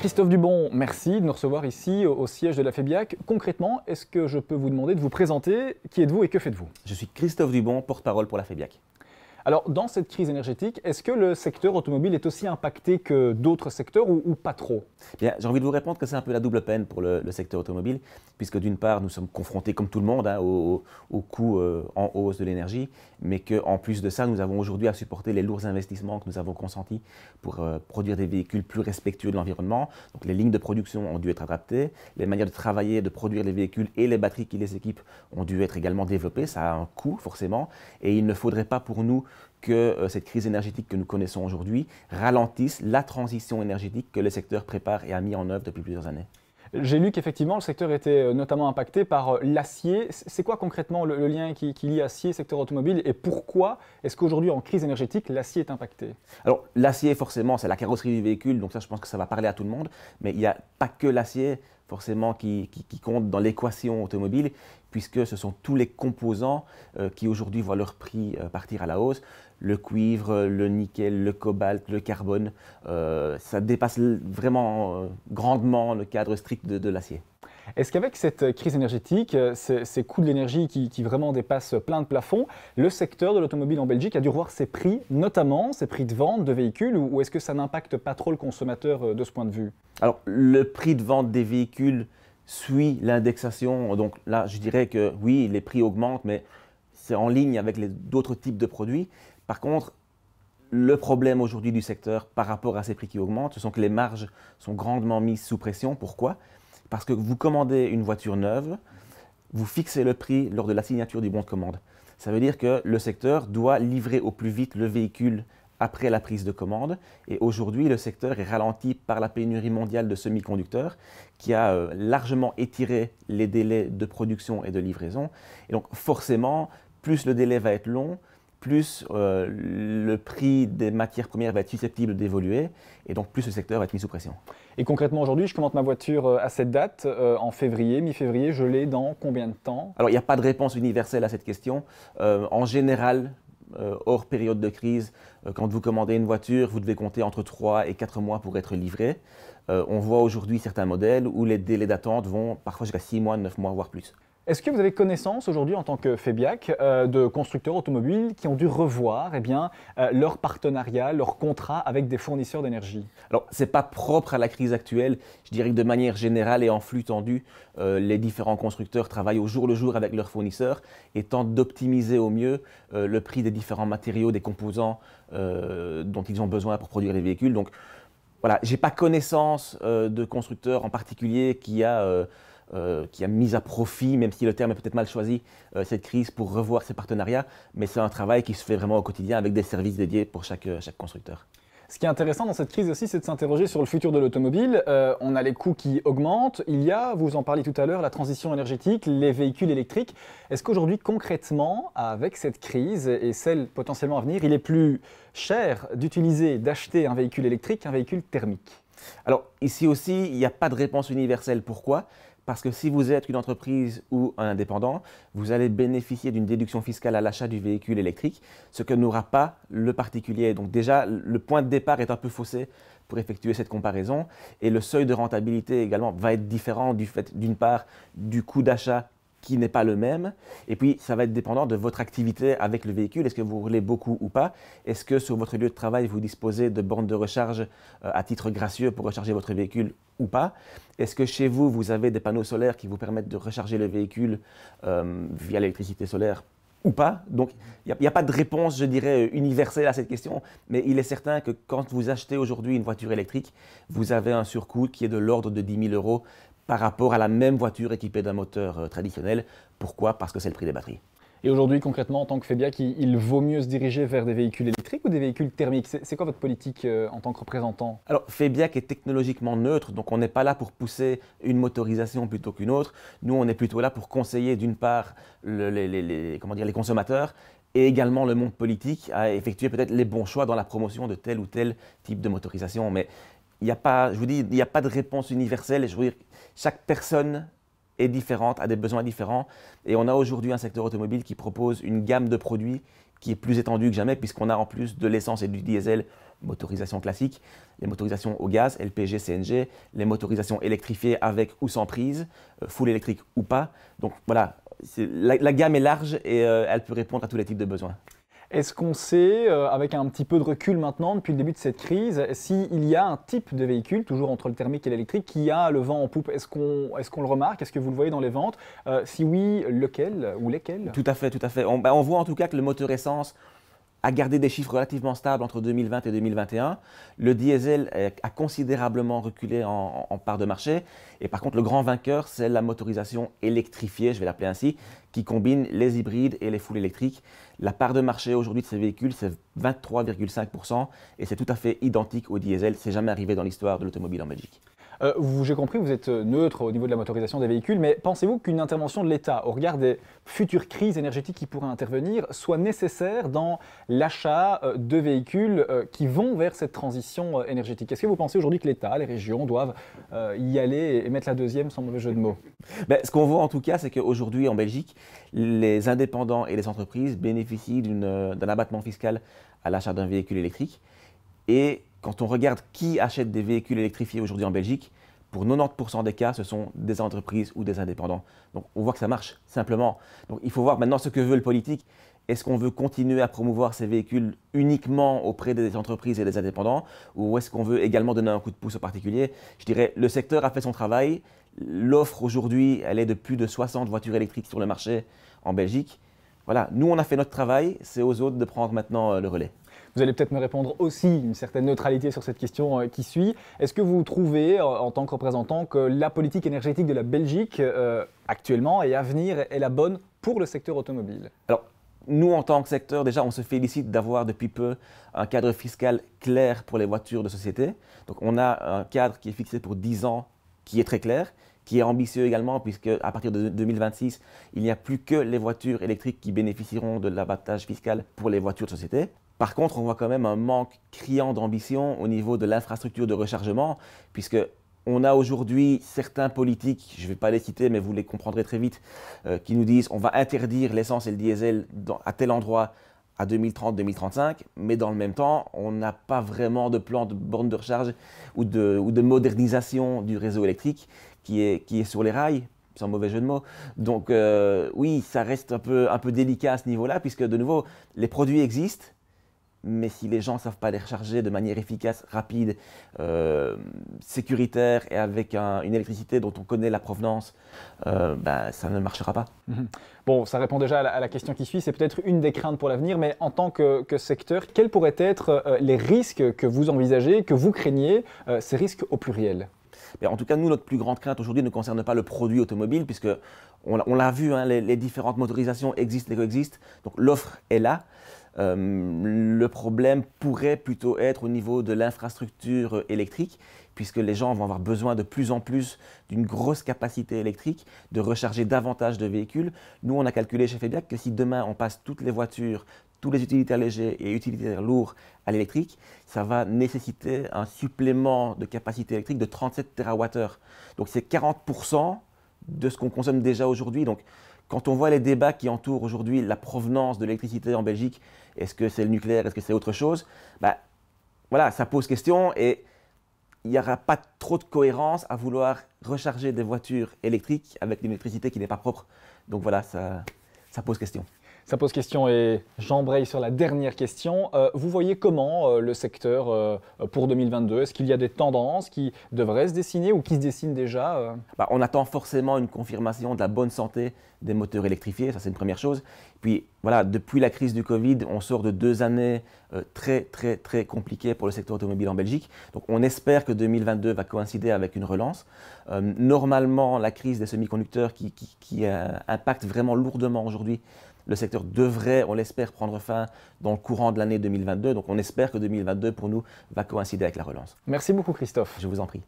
Christophe Dubon, merci de nous recevoir ici au siège de la FEBIAC. Concrètement, est-ce que je peux vous demander de vous présenter? Qui êtes-vous et que faites-vous? Je suis Christophe Dubon, porte-parole pour la FEBIAC. Alors, dans cette crise énergétique, est-ce que le secteur automobile est aussi impacté que d'autres secteurs ou pas trop? Bien, j'ai envie de vous répondre que c'est un peu la double peine pour le secteur automobile, puisque d'une part, nous sommes confrontés, comme tout le monde, au coût en hausse de l'énergie, mais qu'en plus de ça, nous avons aujourd'hui à supporter les lourds investissements que nous avons consentis pour produire des véhicules plus respectueux de l'environnement. Donc les lignes de production ont dû être adaptées, les manières de travailler, de produire les véhicules et les batteries qui les équipent ont dû être également développées. Ça a un coût, forcément, et il ne faudrait pas pour nous que cette crise énergétique que nous connaissons aujourd'hui ralentisse la transition énergétique que le secteur prépare et a mis en œuvre depuis plusieurs années. J'ai lu qu'effectivement, le secteur était notamment impacté par l'acier. C'est quoi concrètement le lien qui lie acier et secteur automobile et pourquoi est-ce qu'aujourd'hui, en crise énergétique, l'acier est impacté? Alors, l'acier, forcément, c'est la carrosserie du véhicule, donc ça, je pense que ça va parler à tout le monde, mais il n'y a pas que l'acier, forcément, qui compte dans l'équation automobile, puisque ce sont tous les composants qui aujourd'hui voient leur prix partir à la hausse. Le cuivre, le nickel, le cobalt, le carbone, ça dépasse vraiment grandement le cadre strict de l'acier. Est-ce qu'avec cette crise énergétique, ces coûts de l'énergie qui vraiment dépassent plein de plafonds, le secteur de l'automobile en Belgique a dû revoir ses prix, notamment ses prix de vente de véhicules, ou est-ce que ça n'impacte pas trop le consommateur de ce point de vue? Alors, le prix de vente des véhicules suit l'indexation, donc là, je dirais que oui, les prix augmentent, mais c'est en ligne avec d'autres types de produits. Par contre, le problème aujourd'hui du secteur par rapport à ces prix qui augmentent, ce sont que les marges sont grandement mises sous pression. Pourquoi? Parce que vous commandez une voiture neuve, vous fixez le prix lors de la signature du bon de commande. Ça veut dire que le secteur doit livrer au plus vite le véhicule après la prise de commande. Et aujourd'hui, le secteur est ralenti par la pénurie mondiale de semi-conducteurs qui a largement étiré les délais de production et de livraison. Et donc forcément, plus le délai va être long, plus le prix des matières premières va être susceptible d'évoluer et donc plus le secteur va être mis sous pression. Et concrètement aujourd'hui, je commande ma voiture à cette date, en février, mi-février, je l'ai dans combien de temps? Alors il n'y a pas de réponse universelle à cette question. En général, hors période de crise, quand vous commandez une voiture, vous devez compter entre 3 et 4 mois pour être livré. On voit aujourd'hui certains modèles où les délais d'attente vont parfois jusqu'à 6 mois, 9 mois, voire plus. Est-ce que vous avez connaissance aujourd'hui en tant que FEBIAC de constructeurs automobiles qui ont dû revoir leur partenariat, leur contrat avec des fournisseurs d'énergie? Alors, ce n'est pas propre à la crise actuelle. Je dirais que de manière générale et en flux tendu, les différents constructeurs travaillent au jour le jour avec leurs fournisseurs et tentent d'optimiser au mieux le prix des différents matériaux, des composants dont ils ont besoin pour produire les véhicules. Donc, voilà, je n'ai pas connaissance de constructeurs en particulier qui a mis à profit, même si le terme est peut-être mal choisi, cette crise pour revoir ses partenariats, mais c'est un travail qui se fait vraiment au quotidien avec des services dédiés pour chaque constructeur. Ce qui est intéressant dans cette crise aussi, c'est de s'interroger sur le futur de l'automobile. On a les coûts qui augmentent, il y a, vous en parliez tout à l'heure, la transition énergétique, les véhicules électriques. Est-ce qu'aujourd'hui, concrètement, avec cette crise et celle potentiellement à venir, il est plus cher d'utiliser, d'acheter un véhicule électrique qu'un véhicule thermique? Alors ici aussi, il n'y a pas de réponse universelle. Pourquoi? Parce que si vous êtes une entreprise ou un indépendant, vous allez bénéficier d'une déduction fiscale à l'achat du véhicule électrique, ce que n'aura pas le particulier. Donc déjà, le point de départ est un peu faussé pour effectuer cette comparaison. Et le seuil de rentabilité également va être différent du fait, d'une part, du coût d'achat qui n'est pas le même. Et puis, ça va être dépendant de votre activité avec le véhicule. Est-ce que vous roulez beaucoup ou pas? Est-ce que sur votre lieu de travail, vous disposez de bornes de recharge à titre gracieux pour recharger votre véhicule ou pas? Est-ce que chez vous, vous avez des panneaux solaires qui vous permettent de recharger le véhicule via l'électricité solaire ou pas? Donc, il n'y a pas de réponse, je dirais, universelle à cette question, mais il est certain que quand vous achetez aujourd'hui une voiture électrique, vous avez un surcoût qui est de l'ordre de 10 000 € par rapport à la même voiture équipée d'un moteur traditionnel. Pourquoi? Parce que c'est le prix des batteries. Et aujourd'hui, concrètement, en tant que FEBIAC, il vaut mieux se diriger vers des véhicules électriques ou des véhicules thermiques? C'est quoi votre politique en tant que représentant? Alors, FEBIAC est technologiquement neutre, donc on n'est pas là pour pousser une motorisation plutôt qu'une autre. Nous, on est plutôt là pour conseiller d'une part les consommateurs et également le monde politique à effectuer peut-être les bons choix dans la promotion de tel ou tel type de motorisation. Mais il n'y a pas, je vous dis, il n'y a pas de réponse universelle. Je veux dire, chaque personne est différente, a des besoins différents. Et on a aujourd'hui un secteur automobile qui propose une gamme de produits qui est plus étendue que jamais, puisqu'on a en plus de l'essence et du diesel, motorisation classique, les motorisations au gaz, LPG, CNG, les motorisations électrifiées avec ou sans prise, full électrique ou pas. Donc voilà, la gamme est large et elle peut répondre à tous les types de besoins. Est-ce qu'on sait, avec un petit peu de recul maintenant, depuis le début de cette crise, s'il y a un type de véhicule, toujours entre le thermique et l'électrique, qui a le vent en poupe? Est-ce qu'on le remarque? Est-ce que vous le voyez dans les ventes? Si oui, lequel ou lesquels? Tout à fait, tout à fait. On voit en tout cas que le moteur essence a gardé des chiffres relativement stables entre 2020 et 2021. Le diesel a considérablement reculé en part de marché. Et par contre, le grand vainqueur, c'est la motorisation électrifiée, je vais l'appeler ainsi, qui combine les hybrides et les full électriques. La part de marché aujourd'hui de ces véhicules, c'est 23,5% et c'est tout à fait identique au diesel. C'est jamais arrivé dans l'histoire de l'automobile en Belgique. J'ai compris, vous êtes neutre au niveau de la motorisation des véhicules, mais pensez-vous qu'une intervention de l'État, au regard des futures crises énergétiques qui pourraient intervenir, soit nécessaire dans l'achat de véhicules qui vont vers cette transition énergétique? Est-ce que vous pensez aujourd'hui que l'État, les régions doivent y aller et mettre la deuxième, sans mauvais jeu de mots? Ce qu'on voit en tout cas, c'est qu'aujourd'hui en Belgique, les indépendants et les entreprises bénéficient d'un abattement fiscal à l'achat d'un véhicule électrique. Et quand on regarde qui achète des véhicules électrifiés aujourd'hui en Belgique, pour 90% des cas, ce sont des entreprises ou des indépendants. Donc on voit que ça marche, simplement. Donc il faut voir maintenant ce que veut le politique. Est-ce qu'on veut continuer à promouvoir ces véhicules uniquement auprès des entreprises et des indépendants, ou est-ce qu'on veut également donner un coup de pouce aux particuliers? Je dirais, le secteur a fait son travail. L'offre aujourd'hui, elle est de plus de 60 voitures électriques sur le marché en Belgique. Voilà, nous on a fait notre travail, c'est aux autres de prendre maintenant le relais. Vous allez peut-être me répondre aussi une certaine neutralité sur cette question qui suit. Est-ce que vous trouvez, en tant que représentant, que la politique énergétique de la Belgique, actuellement et à venir, est la bonne pour le secteur automobile? Alors, nous, en tant que secteur, déjà, on se félicite d'avoir depuis peu un cadre fiscal clair pour les voitures de société. Donc, on a un cadre qui est fixé pour 10 ans, qui est très clair, qui est ambitieux également, puisque à partir de 2026, il n'y a plus que les voitures électriques qui bénéficieront de l'abattage fiscal pour les voitures de société. Par contre, on voit quand même un manque criant d'ambition au niveau de l'infrastructure de rechargement, puisque on a aujourd'hui certains politiques, je ne vais pas les citer, mais vous les comprendrez très vite, qui nous disent on va interdire l'essence et le diesel à tel endroit à 2030-2035, mais dans le même temps, on n'a pas vraiment de plan de borne de recharge ou de modernisation du réseau électrique qui est sur les rails, sans mauvais jeu de mots. Donc oui, ça reste un peu délicat à ce niveau-là, puisque de nouveau, les produits existent, mais si les gens ne savent pas les recharger de manière efficace, rapide, sécuritaire et avec une électricité dont on connaît la provenance, ça ne marchera pas. Bon, ça répond déjà à la question qui suit, c'est peut-être une des craintes pour l'avenir, mais en tant que secteur, quels pourraient être les risques que vous envisagez, que vous craignez, ces risques au pluriel? En tout cas, nous, notre plus grande crainte aujourd'hui ne concerne pas le produit automobile, puisque on l'a vu, hein, les différentes motorisations existent et coexistent, donc l'offre est là. Le problème pourrait plutôt être au niveau de l'infrastructure électrique, puisque les gens vont avoir besoin de plus en plus d'une grosse capacité électrique, de recharger davantage de véhicules. Nous, on a calculé chez Febiac que si demain on passe toutes les voitures, tous les utilitaires légers et utilitaires lourds à l'électrique, ça va nécessiter un supplément de capacité électrique de 37 TWh. Donc c'est 40% de ce qu'on consomme déjà aujourd'hui. Donc quand on voit les débats qui entourent aujourd'hui la provenance de l'électricité en Belgique, est-ce que c'est le nucléaire, est-ce que c'est autre chose? Voilà, ça pose question et il n'y aura pas trop de cohérence à vouloir recharger des voitures électriques avec une électricité qui n'est pas propre. Donc voilà, ça pose question. Ça pose question et j'embraye sur la dernière question. Vous voyez comment le secteur pour 2022? Est-ce qu'il y a des tendances qui devraient se dessiner ou qui se dessinent déjà? On attend forcément une confirmation de la bonne santé des moteurs électrifiés, ça c'est une première chose. Puis voilà, depuis la crise du Covid, on sort de 2 années très compliquées pour le secteur automobile en Belgique. Donc on espère que 2022 va coïncider avec une relance. Normalement, la crise des semi-conducteurs qui impacte vraiment lourdement aujourd'hui le secteur devrait, on l'espère, prendre fin dans le courant de l'année 2022. Donc on espère que 2022, pour nous, va coïncider avec la relance. Merci beaucoup Christophe. Je vous en prie.